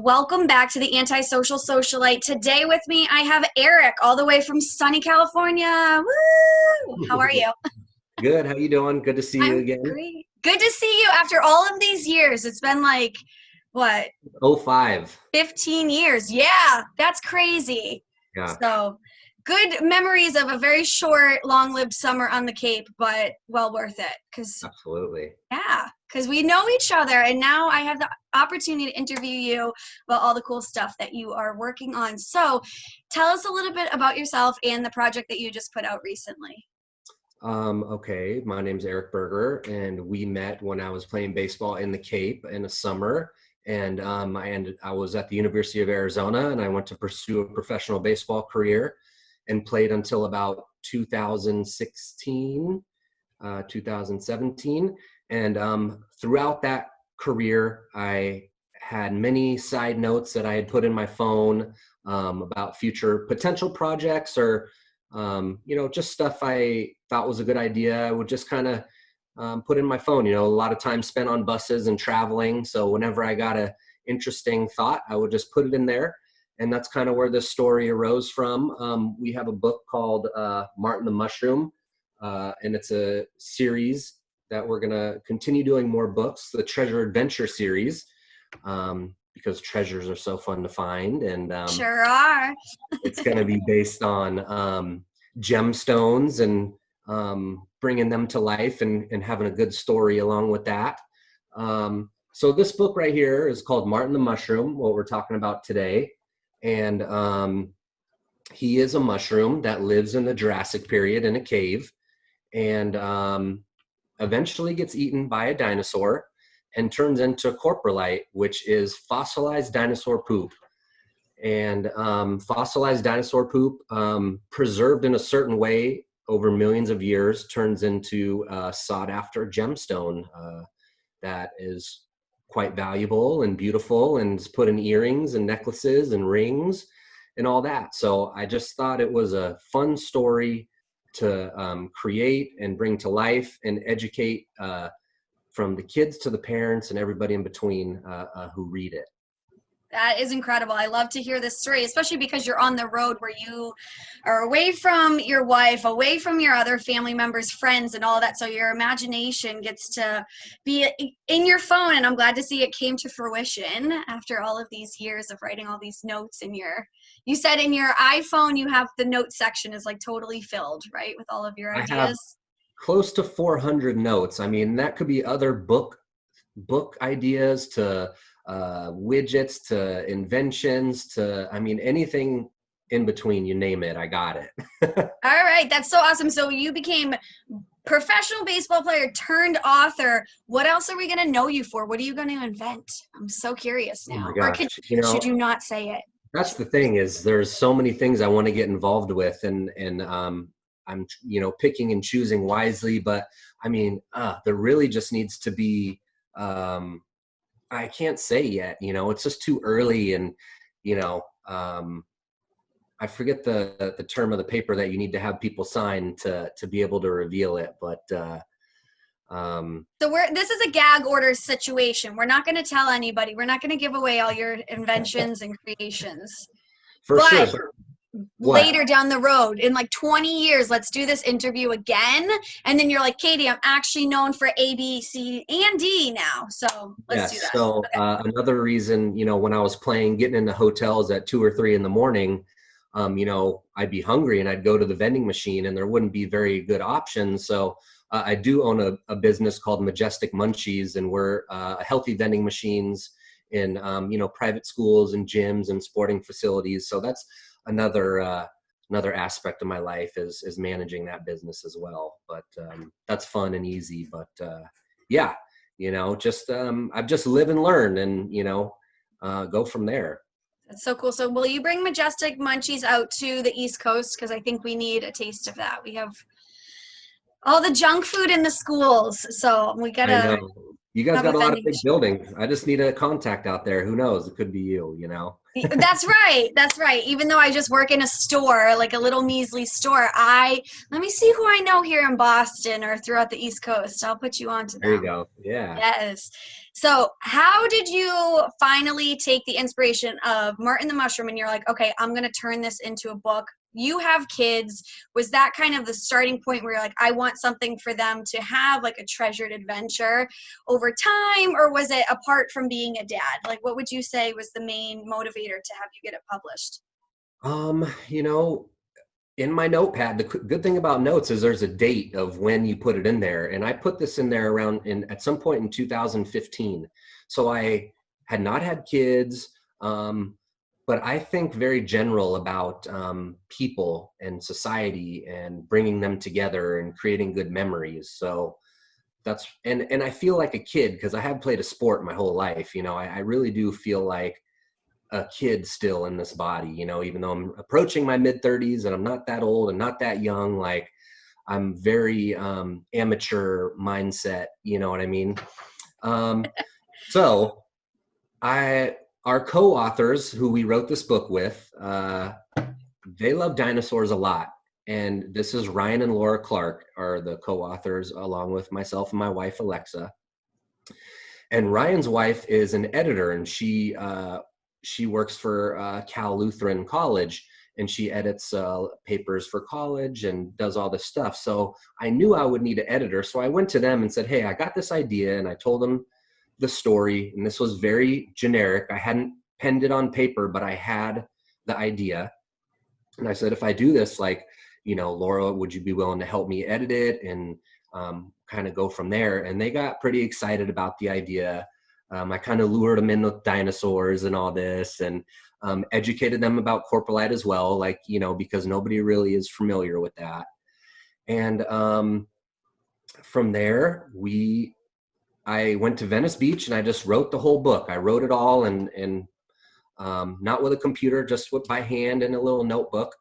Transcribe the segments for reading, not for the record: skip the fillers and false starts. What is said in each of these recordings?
Welcome back to the Antisocial Socialite. Today with me, I have Eric, all the way from sunny California. Woo! How are you? Good. How you doing? Good to see you I'm again. great. Good to see you after all of these years. It's been like, what, Oh, 05. 15 years? Yeah, that's crazy. Yeah, So, good memories of a very short, long-lived summer on the Cape, but well worth it. absolutely. Because we know each other, and now I have the opportunity to interview you about all the cool stuff that you are working on. So tell us a little bit about yourself and the project that you just put out recently. Okay, my name's Eric Berger, and we met when I was playing baseball in the Cape in the summer. And I was at the University of Arizona, and I went to pursue a professional baseball career and played until about 2016, 2017. And throughout that career, I had many side notes that I had put in my phone about future potential projects or, just stuff I thought was a good idea. I would just kind of put in my phone, a lot of time spent on buses and traveling. So whenever I got a interesting thought, I would just put it in there. And that's kind of where this story arose from. We have a book called Martin the Mushroom, and it's a series that we're going to continue doing more books, the Treasure Adventure series, because treasures are so fun to find. And Sure are. it's going to be based on gemstones and bringing them to life and having a good story along with that. So this book right here is called Martin the Mushroom, what we're talking about today. And he is a mushroom that lives in the Jurassic period in a cave and eventually gets eaten by a dinosaur and turns into coprolite, which is fossilized dinosaur poop. And fossilized dinosaur poop, preserved in a certain way over millions of years, turns into a sought-after gemstone that is quite valuable and beautiful and is put in earrings and necklaces and rings and all that. So I just thought it was a fun story to create and bring to life and educate from the kids to the parents and everybody in between who read it. That is incredible. I love to hear this story, especially because you're on the road where you are away from your wife, away from your other family members, friends, and all that. So your imagination gets to be in your phone. And I'm glad to see it came to fruition after all of these years of writing all these notes in you said in your iPhone, you have the note section is like totally filled, right? With all of your I have ideas. close to 400 notes. I mean, that could be other book ideas to widgets to inventions to, I mean, anything in between, you name it, I got it. All right. That's so awesome. So you became professional baseball player turned author. What else are we going to know you for? What are you going to invent? I'm so curious Oh my now. Or gosh. should you not say it? That's the thing is there's so many things I want to get involved with and I'm, picking and choosing wisely, but I mean, there really just needs to be, I can't say yet, it's just too early and, I forget the term of the paper that you need to have people sign to be able to reveal it, but So this is a gag order situation. We're not going to tell anybody. We're not going to give away all your inventions and creations. for sure. But What? later down the road, in like 20 years, let's do this interview again. And then you're like, Katie, I'm actually known for A, B, C, and D now. So let's do Yes. that. So another reason, when I was playing, getting into hotels at 2 or 3 in the morning, I'd be hungry and I'd go to the vending machine and there wouldn't be very good options. So I do own a business called Majestic Munchies, and we're healthy vending machines in, private schools and gyms and sporting facilities. So that's another aspect of my life is managing that business as well. But that's fun and easy. But yeah, just I've just live and learn and go from there. That's so cool. So will you bring Majestic Munchies out to the East Coast? Because I think we need a taste of that. We have all the junk food in the schools. So we I gotta know. You guys of a got a lot of vending big machine. buildings. I just need a contact out there. Who knows? It could be you, you know? That's right. That's right. Even though I just work in a store, like a little measly store, I let me see who I know here in Boston or throughout the East Coast. I'll put you on to There you them. go. Yeah. Yes. So, how did you finally take the inspiration of Martin the Mushroom and you're like, okay, I'm going to turn this into a book? You have kids. Was that kind of the starting point where you're like, I want something for them to have like a treasured adventure over time? Or was it apart from being a dad? Like, what would you say was the main motivator to have you get it published? You know, in my notepad, the good thing about notes is there's a date of when you put it in there. And I put this in there around at some point in 2015. So I had not had kids, but I think very general about people and society and bringing them together and creating good memories. So that's, and I feel like a kid because I have played a sport my whole life. You know, I really do feel like a kid still in this body, you know, even though I'm approaching my mid 30s and I'm not that old and not that young, like I'm very amateur mindset, you know what I mean? Um, so our co-authors who we wrote this book with, they love dinosaurs a lot. And this is Ryan and Laura Clark are the co-authors along with myself and my wife, Alexa. And Ryan's wife is an editor, and she works for Cal Lutheran College, and she edits papers for college and does all this stuff. So I knew I would need an editor. So I went to them and said, hey, I got this idea. And I told them the story. And this was very generic. I hadn't penned it on paper, but I had the idea. And I said, if I do this, like, you know, Laura, would you be willing to help me edit it and kind of go from there? And they got pretty excited about the idea. I kind of lured them in with dinosaurs and all this, and educated them about coprolite as well, like, you know, because nobody really is familiar with that. And from there, I went to Venice Beach and I just wrote the whole book. I wrote it all and not with a computer, just by hand in a little notebook.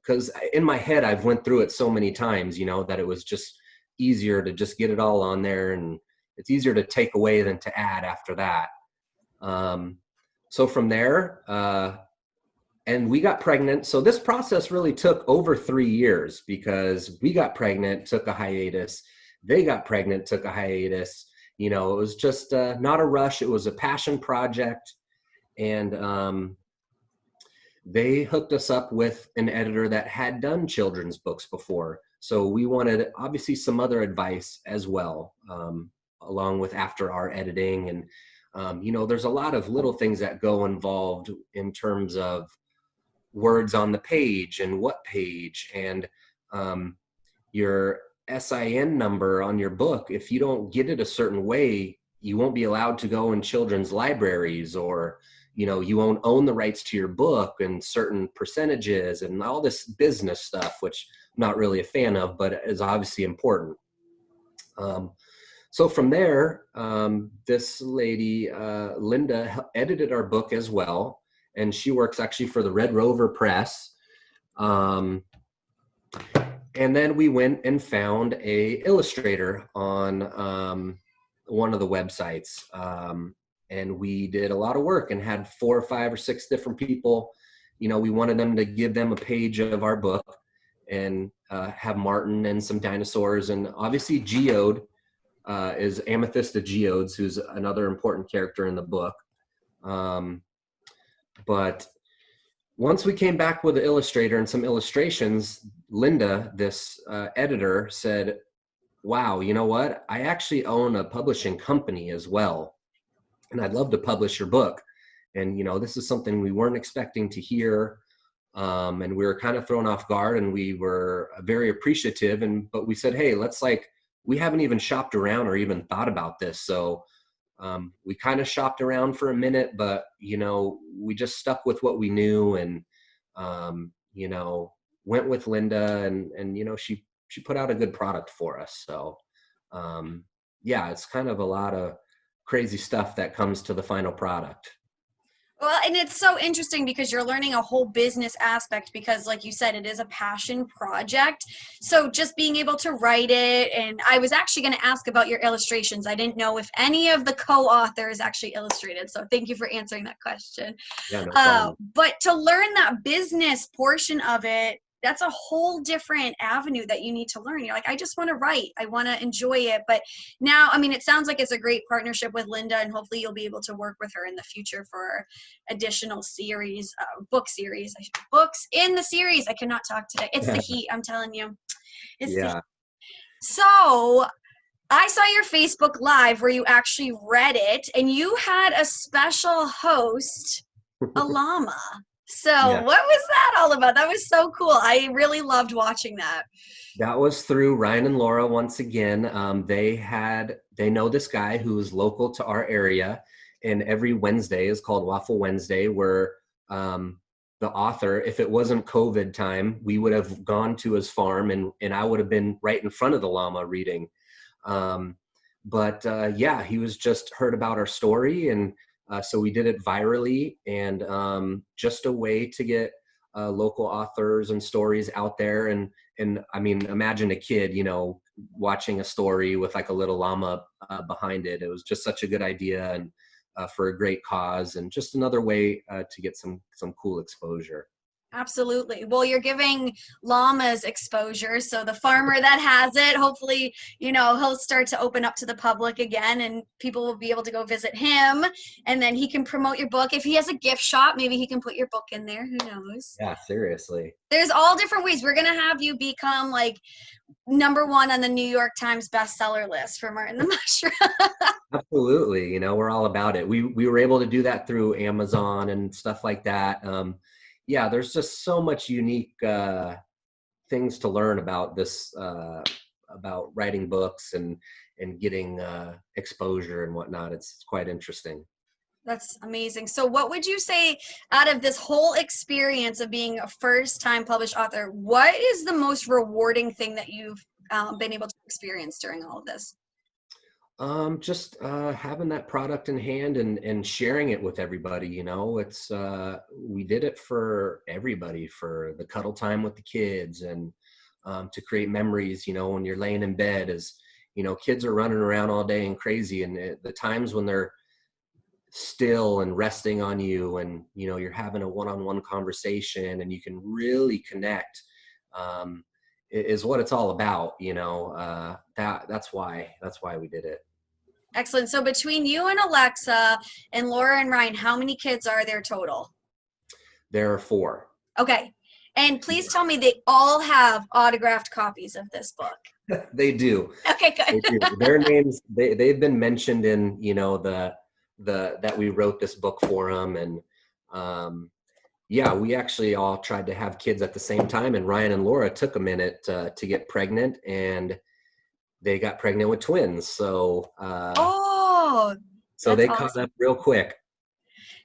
Because in my head, I've went through it so many times, you know, that it was just easier to just get it all on there, and it's easier to take away than to add after that. So from there, and we got pregnant. So this process really took over 3 years because we got pregnant, took a hiatus. They got pregnant, took a hiatus. You know, it was just not a rush. It was a passion project. And they hooked us up with an editor that had done children's books before. So we wanted obviously some other advice as well, along with after our editing. And, you know, there's a lot of little things that go involved in terms of words on the page and what page, and your SIN number on your book. If you don't get it a certain way, you won't be allowed to go in children's libraries, or you know, you won't own the rights to your book and certain percentages and all this business stuff, which I'm not really a fan of, but is obviously important. So from there, this lady, Linda, edited our book as well. And she works actually for the Red Rover Press. And then we went and found a illustrator on one of the websites. And we did a lot of work and had 4 or 5 or 6 different people. You know, we wanted them to give them a page of our book and have Martin and some dinosaurs. And obviously Geode is Amethyst the Geodes, who's another important character in the book. But once we came back with the illustrator and some illustrations, Linda, this editor, said, wow, you know what? I actually own a publishing company as well, and I'd love to publish your book. And, you know, this is something we weren't expecting to hear. And we were kind of thrown off guard, and we were very appreciative. But we said, hey, we haven't even shopped around or even thought about this. So we kind of shopped around for a minute, but, you know, we just stuck with what we knew, and, you know, went with Linda, and, you know, she put out a good product for us. So, yeah, it's kind of a lot of crazy stuff that comes to the final product. Well, and it's so interesting because you're learning a whole business aspect because, like you said, it is a passion project. So just being able to write it, and I was actually going to ask about your illustrations. I didn't know if any of the co-authors actually illustrated. So thank you for answering that question. Yeah, no problem. But to learn that business portion of it, that's a whole different avenue that you need to learn. You're like, I just want to write. I want to enjoy it. But now, I mean, it sounds like it's a great partnership with Linda, and hopefully you'll be able to work with her in the future for additional series, book series, books in the series. I cannot talk today. It's the heat. I'm telling you. It's the heat. So I saw your Facebook Live where you actually read it, and you had a special host, a llama. So what was that all about? That was so cool. I really loved watching that. That was through Ryan and Laura once again. They know this guy who's local to our area, and every Wednesday is called Waffle Wednesday, where the author, if it wasn't COVID time, we would have gone to his farm and I would have been right in front of the llama reading. He was just heard about our story, and so we did it virally, and just a way to get local authors and stories out there. And I mean, imagine a kid, watching a story with like a little llama behind it. It was just such a good idea, and for a great cause, and just another way to get some cool exposure. Absolutely. Well, you're giving llamas exposure. So the farmer that has it, hopefully, he'll start to open up to the public again, and people will be able to go visit him, and then he can promote your book. If he has a gift shop, maybe he can put your book in there. Who knows? Yeah, seriously. There's all different ways. We're going to have you become like #1 on the New York Times bestseller list for Martin the Mushroom. Absolutely. We're all about it. We were able to do that through Amazon and stuff like that. There's just so much unique things to learn about this, about writing books and getting exposure and whatnot. It's quite interesting. That's amazing. So what would you say out of this whole experience of being a first-time published author, what is the most rewarding thing that you've been able to experience during all of this? Just having that product in hand and sharing it with everybody. It's we did it for everybody, for the cuddle time with the kids, and to create memories, when you're laying in bed, as kids are running around all day and crazy, and the times when they're still and resting on you, and you're having a one-on-one conversation and you can really connect, is what it's all about. That's why we did it. Excellent. So between you and Alexa and Laura and Ryan, how many kids are there total? There are 4. Okay. And please tell me they all have autographed copies of this book. They do. Okay, good. They do. Their names, they've been mentioned in, the that we wrote this book for them. And we actually all tried to have kids at the same time, and Ryan and Laura took a minute to get pregnant, and they got pregnant with twins. So they caught up real quick.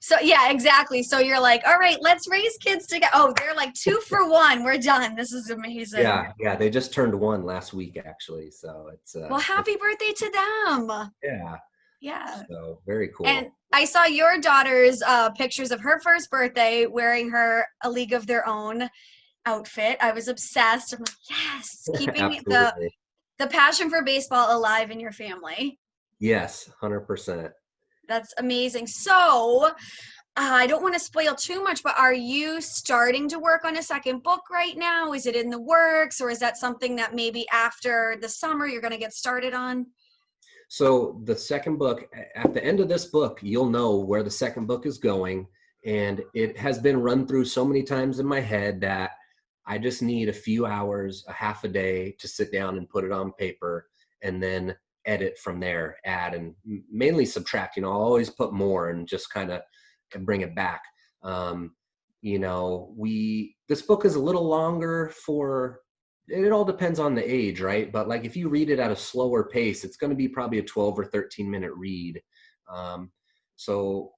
So yeah, exactly. So you're like, all right, let's raise kids together. Oh, they're like 2 for 1. We're done. This is amazing. Yeah. They just turned 1 last week, actually. So it's well, happy birthday to them. Yeah. So very cool. And I saw your daughter's pictures of her first birthday wearing her A League of Their Own outfit. I was obsessed. I'm like, yes, keeping the passion for baseball alive in your family. Yes, 100%. That's amazing. So I don't want to spoil too much, but are you starting to work on a second book right now? Is it in the works, or is that something that maybe after the summer you're going to get started on? So the second book, at the end of this book, you'll know where the second book is going. And it has been run through so many times in my head that I just need a few hours, a half a day to sit down and put it on paper, and then edit from there, add and mainly subtract. I'll always put more and just kind of bring it back. This book is a little longer it all depends on the age, right? But like if you read it at a slower pace, it's going to be probably a 12 or 13 minute read. So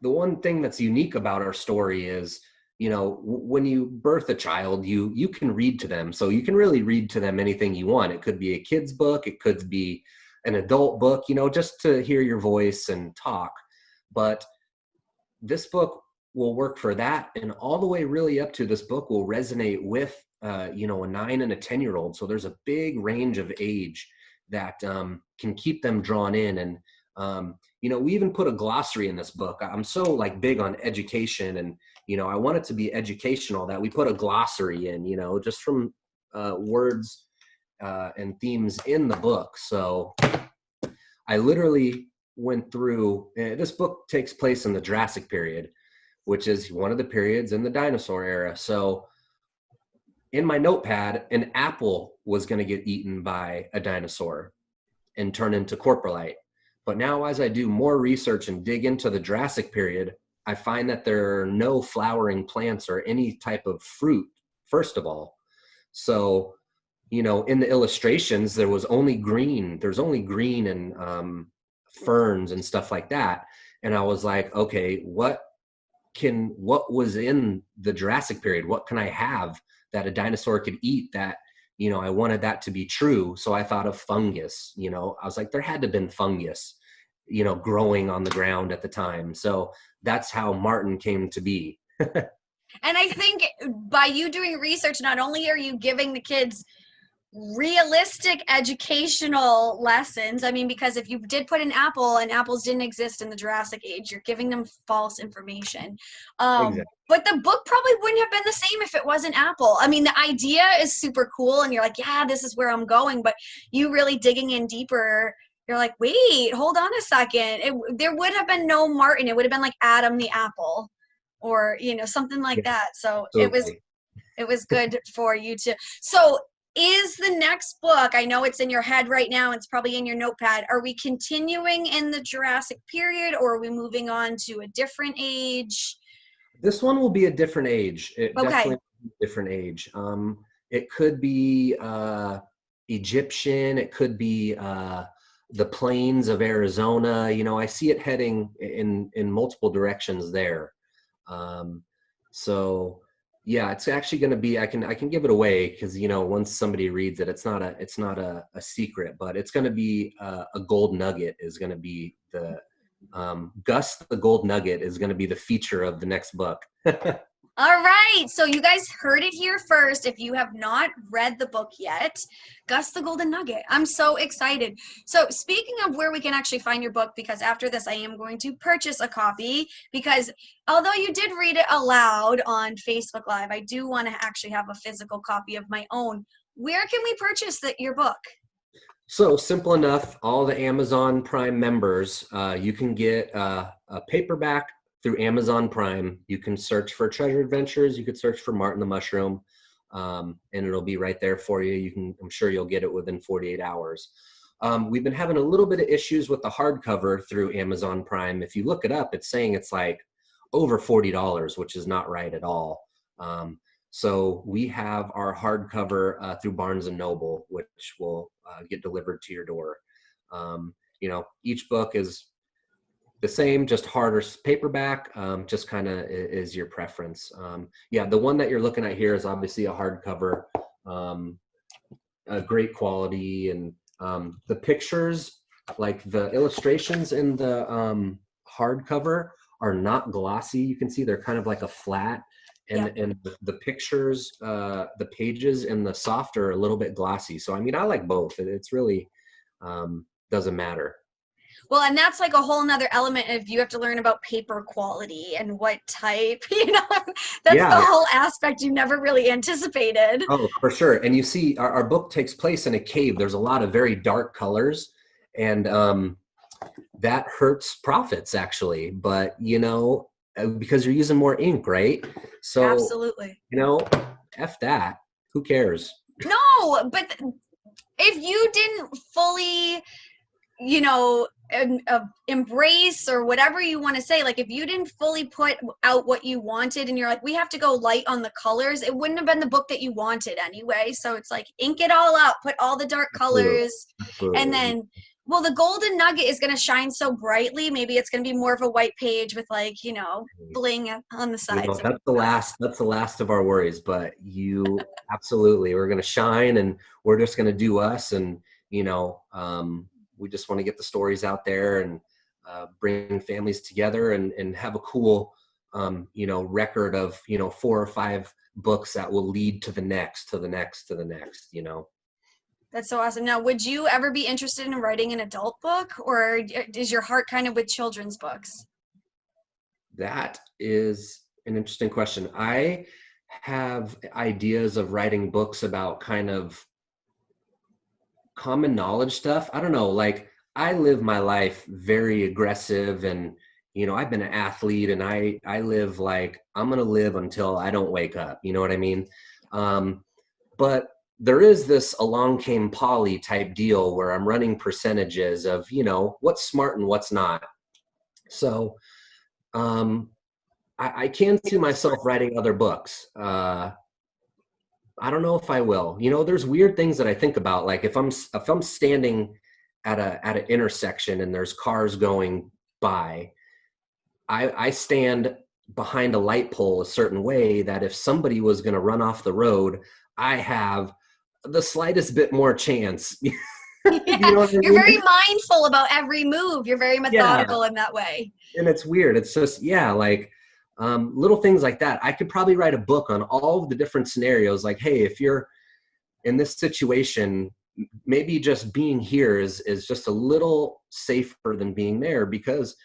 the one thing that's unique about our story is, when you birth a child, you can read to them. So you can really read to them anything you want. It could be a kid's book. It could be an adult book, just to hear your voice and talk. But this book, will work for that, and all the way really up to this book will resonate with you know, a 9 and a 10-year-old. So there's a big range of age that can keep them drawn in. And you know, we even put a glossary in this book. I'm so like big on education, and you know, I want it to be educational, that we put a glossary in, you know, just from words and themes in the book. So I literally went through, this book takes place in the Jurassic period, which is one of the periods in the dinosaur era. So in my notepad, an apple was going to get eaten by a dinosaur and turn into coprolite. But now as I do more research and dig into the Jurassic period, I find that there are no flowering plants or any type of fruit, first of all. So, you know, in the illustrations, there's only green and ferns and stuff like that. And I was like, okay, what was in the Jurassic period? What can I have that a dinosaur could eat that, you know, I wanted that to be true. So I thought of fungus. You know, I was like, there had to have been fungus, you know, growing on the ground at the time. So that's how Martin came to be. And I think by you doing research, not only are you giving the kids realistic educational lessons, I mean, because if you did put an apple and apples didn't exist in the Jurassic age, you're giving them false information. Exactly. But the book probably wouldn't have been the same if it wasn't apple. I mean, the idea is super cool and you're like, yeah, this is where I'm going, but you really digging in deeper, you're like, wait, hold on a second. There would have been no Martin. It would have been like Adam the apple, or, you know, something like Yeah, that. So absolutely. it was good for you to. So is the next book, I know it's in your head right now, it's probably in your notepad, are we continuing in the Jurassic period, or are we moving on to a different age? This one will be a different age. It Okay. definitely a different age. It could be Egyptian. It could be the plains of Arizona. You know, I see it heading in multiple directions there. So yeah, it's actually going to be. I can give it away because, you know, once somebody reads it, it's not a secret. But it's going to be a gold nugget is going to be the Gus the Gold Nugget is going to be the feature of the next book. All right. So you guys heard it here first. If you have not read the book yet, Gus the Golden Nugget. I'm so excited. So speaking of where we can actually find your book, because after this I am going to purchase a copy, because although you did read it aloud on Facebook Live, I do want to actually have a physical copy of my own. Where can we purchase your book? So simple enough. All the Amazon Prime members, you can get a paperback through Amazon Prime. You can search for Treasure Adventures. You could search for Martin the Mushroom, and it'll be right there for you. I'm sure you'll get it within 48 hours. We've been having a little bit of issues with the hardcover through Amazon Prime. If you look it up, it's saying it's like over $40, which is not right at all. So we have our hardcover through Barnes and Noble, which will get delivered to your door. You know, each book is the same, just harder paperback, just kind of is your preference. Yeah, the one that you're looking at here is obviously a hardcover, a great quality, and the pictures, like the illustrations in the hardcover, are not glossy. You can see they're kind of like a flat, and Yeah. and the pictures, the pages in the soft are a little bit glossy. So I mean, I like both. It's really doesn't matter. Well, and that's like a whole nother element of you have to learn about paper quality and what type, you know, that's the Yeah. whole aspect you never really anticipated. Oh, for sure. And you see, our book takes place in a cave. There's a lot of very dark colors, and that hurts profits actually. But you know, because you're using more ink, right? So Absolutely. you know, f that. Who cares? No, but if you didn't fully, you know, embrace or whatever you want to say, like if you didn't fully put out what you wanted and you're like, we have to go light on the colors, it wouldn't have been the book that you wanted anyway. So it's like, ink it all up, put all the dark Absolutely. colors, and Absolutely. then, well, the golden nugget is going to shine so brightly, maybe it's going to be more of a white page with, like, you know, bling on the You know, sides. that's the last of our worries. But you absolutely, we're gonna shine, and we're just gonna do us, and you know, we just want to get the stories out there and bring families together and have a cool record of, 4 or 5 books that will lead to the next, to the next, to the next, That's so awesome. Now, would you ever be interested in writing an adult book, or is your heart kind of with children's books? That is an interesting question. I have ideas of writing books about kind of common knowledge stuff. I don't know, like I live my life very aggressive, and I've been an athlete, and I live like I'm going to live until I don't wake up. You know what I mean? But there is this along came Polly type deal where I'm running percentages of, what's smart and what's not. So I can see myself writing other books. I don't know if I will. There's weird things that I think about. Like if I'm standing at an intersection and there's cars going by, I stand behind a light pole a certain way that if somebody was going to run off the road, I have the slightest bit more chance. Yeah, You know what I you're mean? very mindful about every move. You're very methodical Yeah. in that way. And it's weird. It's just, like little things like that. I could probably write a book on all of the different scenarios. Like, hey, if you're in this situation, maybe just being here is just a little safer than being there, because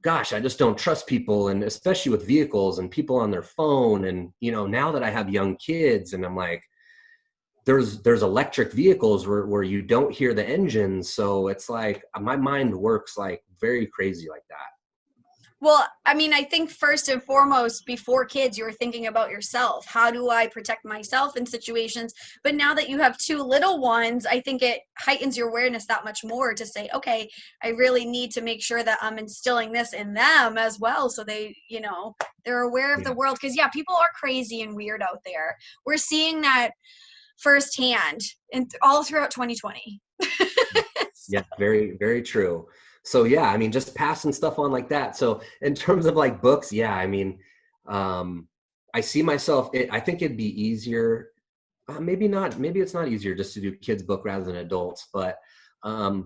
gosh, I just don't trust people, and especially with vehicles and people on their phone. And now that I have young kids, and I'm like, there's electric vehicles where you don't hear the engines, so it's like my mind works like very crazy like that. Well, I mean, I think first and foremost, before kids, you were thinking about yourself. How do I protect myself in situations? But now that you have 2 little ones, I think it heightens your awareness that much more to say, okay, I really need to make sure that I'm instilling this in them as well. So they, they're aware of the world. Because, yeah, people are crazy and weird out there. We're seeing that firsthand and all throughout 2020. Yeah, very, very true. So yeah, I mean, just passing stuff on like that. So in terms of like books, yeah, I mean, I see myself, I think it'd be easier. Maybe not, maybe it's not easier just to do kids book rather than adults, but I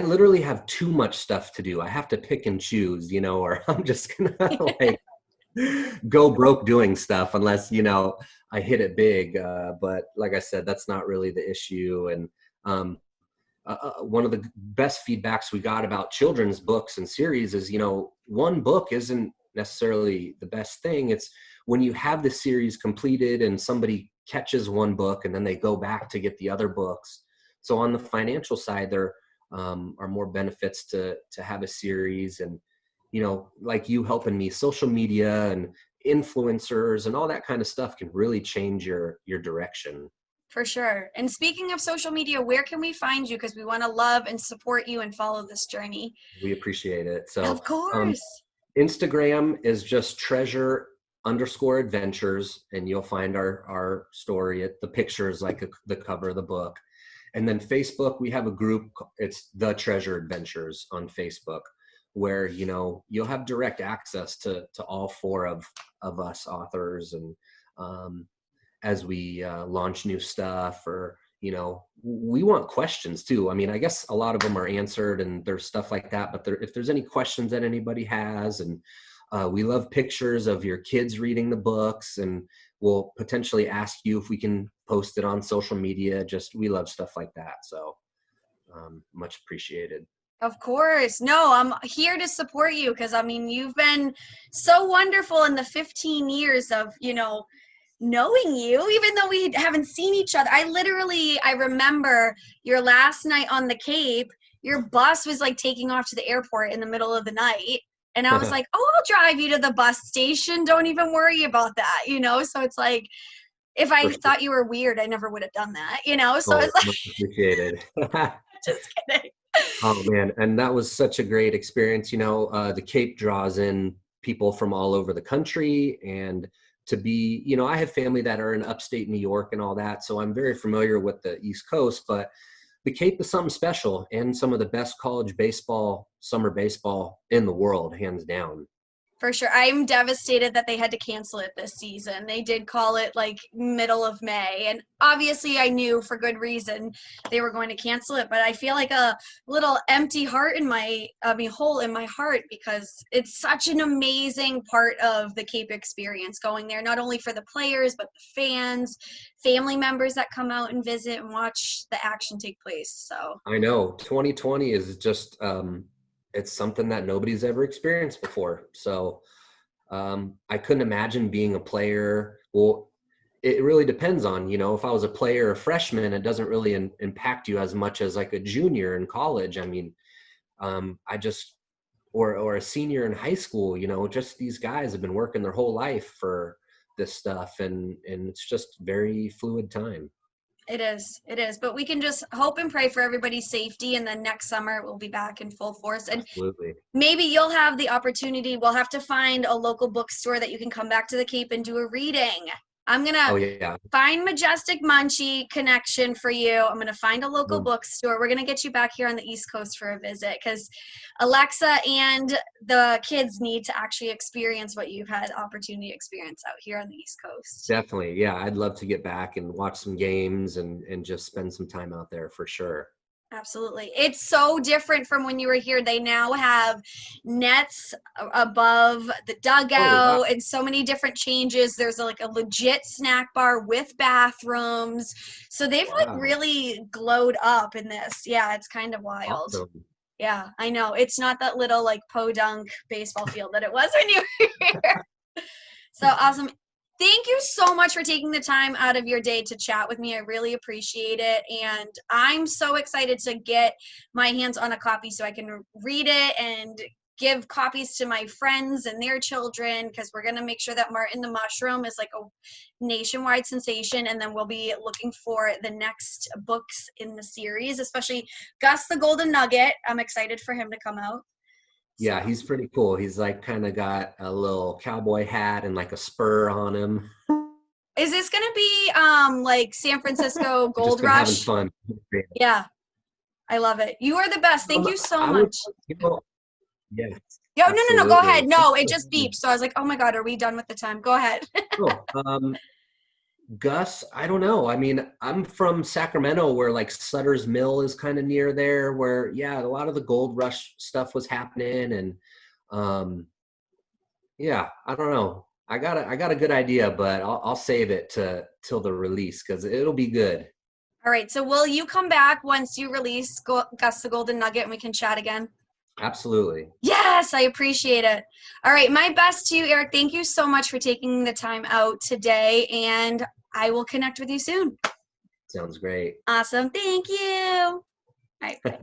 literally have too much stuff to do. I have to pick and choose, or I'm just gonna like go broke doing stuff unless, I hit it big. But like I said, that's not really the issue. And one of the best feedbacks we got about children's books and series is, one book isn't necessarily the best thing. It's when you have the series completed and somebody catches one book and then they go back to get the other books. So on the financial side, there are more benefits to have a series. And, like you helping me, social media and influencers and all that kind of stuff can really change your direction. For sure. And speaking of social media, where can we find you? Because we want to love and support you and follow this journey. We appreciate it. So Of course. Instagram is just treasure_adventures, and you'll find our story. The picture is like the cover of the book. And then Facebook, we have a group. It's The Treasure Adventures on Facebook, where, you'll have direct access to all 4 of us authors. And as we launch new stuff, or, we want questions too. I mean, I guess a lot of them are answered and there's stuff like that, but if there's any questions that anybody has, and we love pictures of your kids reading the books, and we'll potentially ask you if we can post it on social media. We love stuff like that. So much appreciated. Of course. No, I'm here to support you because, I mean, you've been so wonderful in the 15 years of, knowing you, even though we haven't seen each other. I remember your last night on the Cape, your bus was like taking off to the airport in the middle of the night. And I was like, oh, I'll drive you to the bus station. Don't even worry about that, So it's like, if I thought you were weird, I never would have done that, So it's like, much appreciated. just kidding. Oh man, and that was such a great experience. The Cape draws in people from all over the country, and to be, I have family that are in upstate New York and all that, so I'm very familiar with the East Coast, but the Cape is something special, and some of the best college baseball, summer baseball in the world, hands down. For sure. I'm devastated that they had to cancel it this season. They did call it like middle of May. And obviously I knew for good reason they were going to cancel it, but I feel like a little empty heart in hole in my heart, because it's such an amazing part of the Cape experience going there, not only for the players, but the fans, family members that come out and visit and watch the action take place. So I know 2020 is just, it's something that nobody's ever experienced before. So I couldn't imagine being a player. Well, it really depends on, if I was a player, a freshman, it doesn't really impact you as much as like a junior in college. I mean, or a senior in high school, just these guys have been working their whole life for this stuff, and it's just very fluid time. It is. But we can just hope and pray for everybody's safety, and then next summer we'll be back in full force. And Absolutely. maybe you'll have the opportunity. We'll have to find a local bookstore that you can come back to the Cape and do a reading. I'm going to find Majestic Munchie connection for you. I'm going to find a local bookstore. We're going to get you back here on the East Coast for a visit, because Alexa and the kids need to actually experience what you've had opportunity to experience out here on the East Coast. Definitely. Yeah. I'd love to get back and watch some games and just spend some time out there for sure. Absolutely. It's so different from when you were here. They now have nets above the dugout and so many different changes. There's like a legit snack bar with bathrooms. So they've like really glowed up in this. Yeah, it's kind of wild. Awesome. Yeah, I know. It's not that little like podunk baseball field that it was when you were here. So awesome. Thank you so much for taking the time out of your day to chat with me. I really appreciate it. And I'm so excited to get my hands on a copy so I can read it and give copies to my friends and their children, because we're going to make sure that Martin the Mushroom is like a nationwide sensation. And then we'll be looking for the next books in the series, especially Gus the Golden Nugget. I'm excited for him to come out. Yeah, he's pretty cool. He's like kind of got a little cowboy hat and like a spur on him. Is this going to be like San Francisco Gold Rush? Having fun. Yeah, I love it. You are the best. Thank you so much. Yeah. Yo, no. Go ahead. No, it just beeped. So I was like, oh my God, are we done with the time? Go ahead. Gus, I don't know. I mean, I'm from Sacramento, where like Sutter's Mill is kind of near there, where a lot of the gold rush stuff was happening, and I don't know. I got a good idea, but I'll save it till the release, because it'll be good. All right. So will you come back once you release Gus the Golden Nugget and we can chat again? Absolutely. Yes, I appreciate it. All right. My best to you, Eric. Thank you so much for taking the time out today, and I will connect with you soon. Sounds great. Awesome. Thank you. All right. Bye.